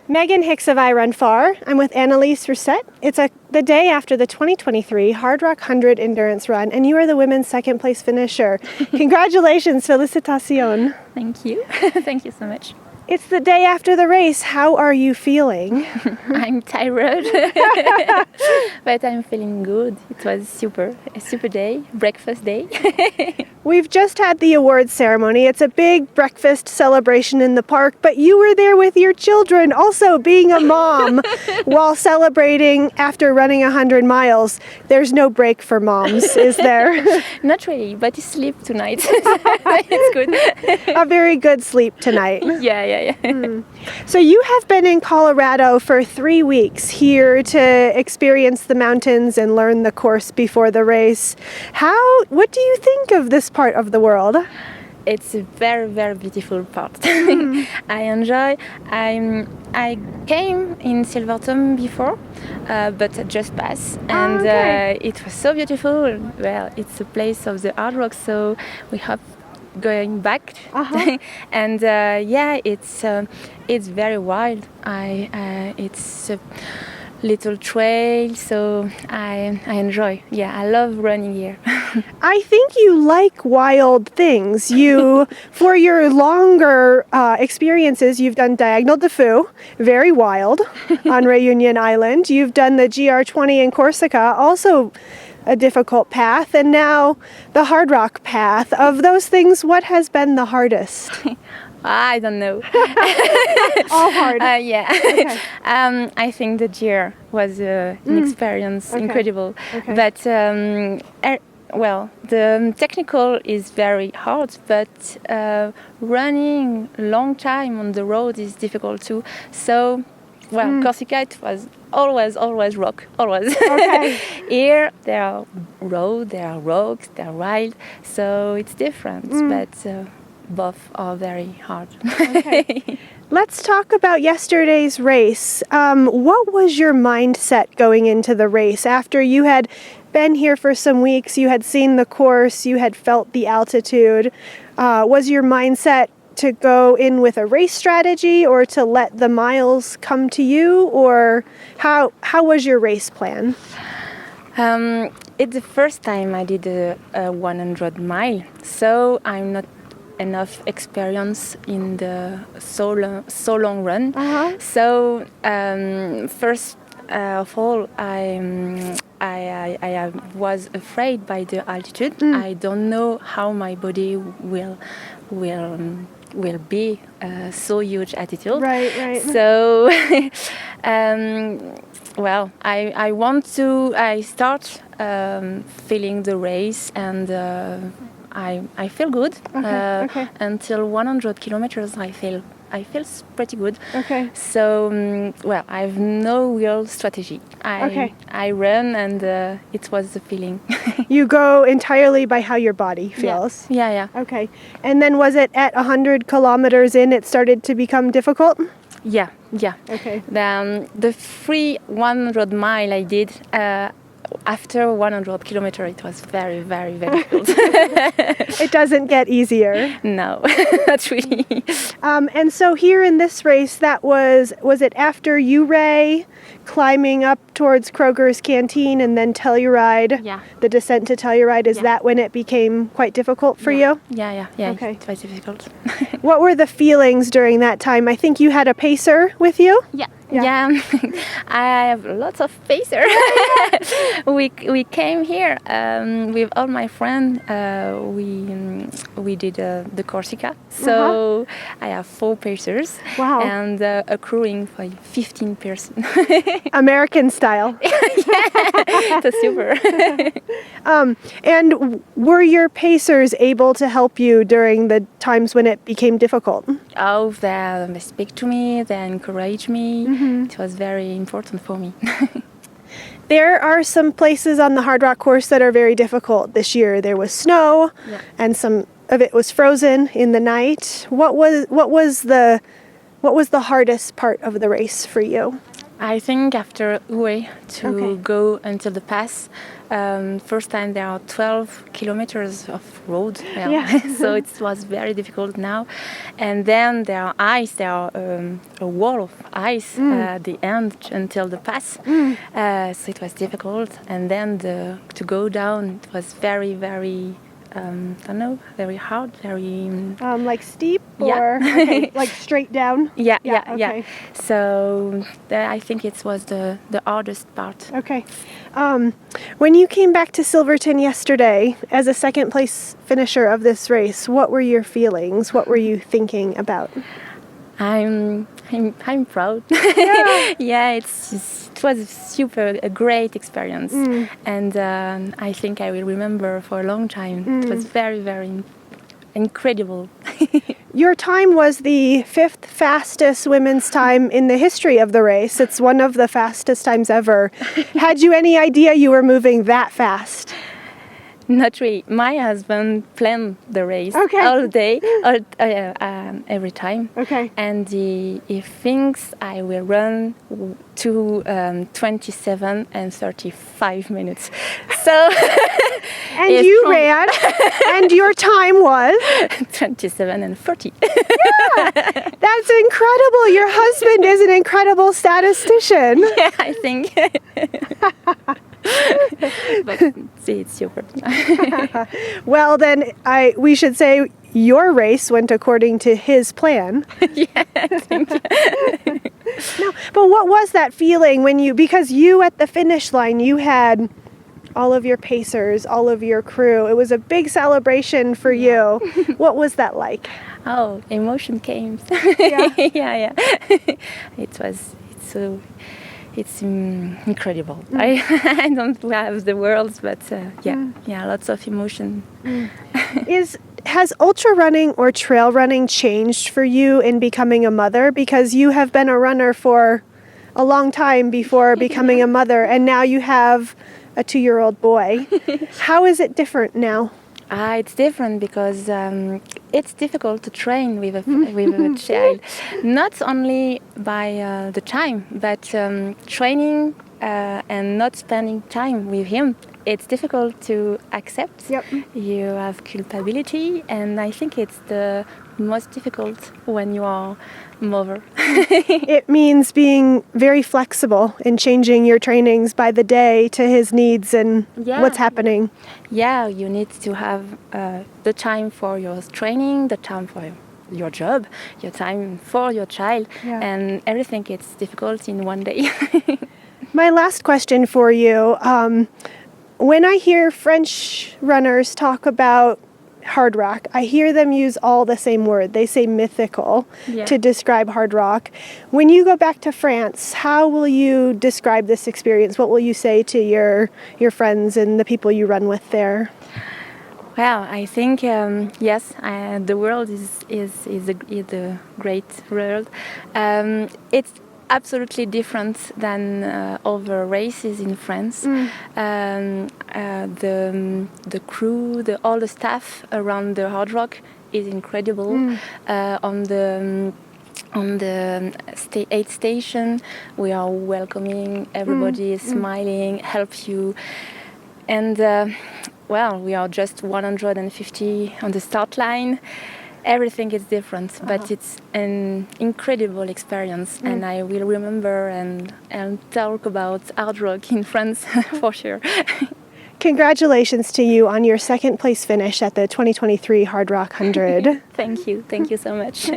Megan Hicks of I Run Far. I'm with Anne-Lise Rousset. It's the day after the 2023 Hardrock 100 Endurance Run, and you are the women's second place finisher. Congratulations, félicitations. Thank you. Thank you so much. It's the day after the race. How are you feeling? I'm tired, but I'm feeling good. It was a super day, breakfast day. We've just had the awards ceremony. It's a big breakfast celebration in the park, but you were there with your children, also being a mom, while celebrating after running 100 miles. There's no break for moms, is there? Not really, but you sleep tonight. It's good. A very good sleep tonight. Yeah. So you have been in Colorado for 3 weeks here to experience the mountains and learn the course before the race. What do you think of this part of the world? It's a very, very beautiful part. I enjoy. I came in Silverton before, but I just passed, and it was so beautiful. Well, it's a place of the Hardrock, so we have going back, and it's very wild. It's a little trail, so I enjoy. Yeah, I love running here. I think you like wild things. For your longer experiences, you've done Diagonal de Fou, very wild, on Reunion Island. You've done the GR20 in Corsica, also a difficult path, and now the Hardrock path. Of those things, what has been the hardest? I don't know. All hard. Yeah. Okay. I think the GR was an experience, incredible. Okay. But the technical is very hard, but running long time on the road is difficult too. So, Corsica, it was always rock, always. Okay. Here, there are roads, there are rocks, there are wild, so it's different, but both are very hard. Okay. Let's talk about yesterday's race. What was your mindset going into the race? After you had been here for some weeks, you had seen the course, you had felt the altitude. Was your mindset to go in with a race strategy or to let the miles come to you, or how was your race plan? It's the first time I did a 100 mile, so I'm not enough experience in the so long run. So first of all, I was afraid by the altitude. I don't know how my body will be so huge altitude. Right. So, I start feeling the race, and I feel good. Until 100 kilometers, I feel pretty good. Okay. So, I have no real strategy. I run, and it was the feeling. You go entirely by how your body feels. Yeah. Okay. And then was it at 100 kilometers in it started to become difficult? Yeah. Okay. The free 100 mile I did, after 100 kilometers, it was very, very, very difficult. It doesn't get easier. No, not really. And so here in this race, was it after Ouray, climbing up towards Kroger's Canteen and then Telluride? Yeah. The descent to Telluride, is that when it became quite difficult for you? Yeah. Okay. It was difficult. What were the feelings during that time? I think you had a pacer with you? Yeah. I have lots of pacers. We came here with all my friends. We did the Corsica, so I have 4 pacers. Wow. And a crewing for 15 person. American style. That's super. And were your pacers able to help you during the times when it became difficult? Oh, they speak to me, they encourage me. It was very important for me. There are some places on the Hardrock course that are very difficult this year. There was snow, and some of it was frozen in the night. What was the hardest part of the race for you? I think after Hue to Okay. go until the pass, first time there are 12 kilometers of road. Yeah. So it was very difficult now. And then there are ice, there are a wall of ice at the end until the pass. So it was difficult. And then to go down, it was very, very, I don't know, very hard, very... Like steep Yeah. or okay, like straight down? Yeah. Okay. So I think it was the hardest part. Okay. When you came back to Silverton yesterday as a second place finisher of this race, what were your feelings? What were you thinking about? I'm proud. Yeah, it was a great experience, and I think I will remember for a long time. It was very, very incredible. Your time was the 5th fastest women's time in the history of the race. It's one of the fastest times ever. Had you any idea you were moving that fast? Not really. My husband planned the race all day, every time. Okay. And he thinks I will run to 27 and 35 minutes. So And you ran, and your time was? 27 and 40. That's incredible. Your husband is an incredible statistician. Yeah, I think. But see, it's super. Well, then we should say your race went according to his plan. Yeah, I think. No, but what was that feeling because you at the finish line, you had all of your pacers, all of your crew. It was a big celebration for you. What was that like? Oh, emotion came. Yeah. Yeah. It's incredible. I don't have the words, but lots of emotion. Has ultra running or trail running changed for you in becoming a mother? Because you have been a runner for a long time before becoming a mother, and now you have a 2-year-old boy. How is it different now? It's different because it's difficult to train with a child. Not only by the time, but training and not spending time with him. It's difficult to accept. Yep. You have culpability, and I think it's the most difficult when you are mother. It means being very flexible in changing your trainings by the day to his needs and what's happening. Yeah, you need to have the time for your training, the time for your job, your time for your child, and everything. It's difficult in one day. My last question for you. When I hear French runners talk about Hardrock, I hear them use all the same word. They say mythical to describe Hardrock. When you go back to France, how will you describe this experience? What will you say to your friends and the people you run with there? Well, I think the world is a great world. It's absolutely different than other races in France. The crew, all the staff around the Hardrock is incredible. On the aid station, we are welcoming. Everybody is smiling, helps you, and we are just 150 on the start line. Everything is different, but it's an incredible experience, and I will remember and talk about Hardrock in France for sure. Congratulations to you on your second place finish at the 2023 Hardrock 100. Thank you so much.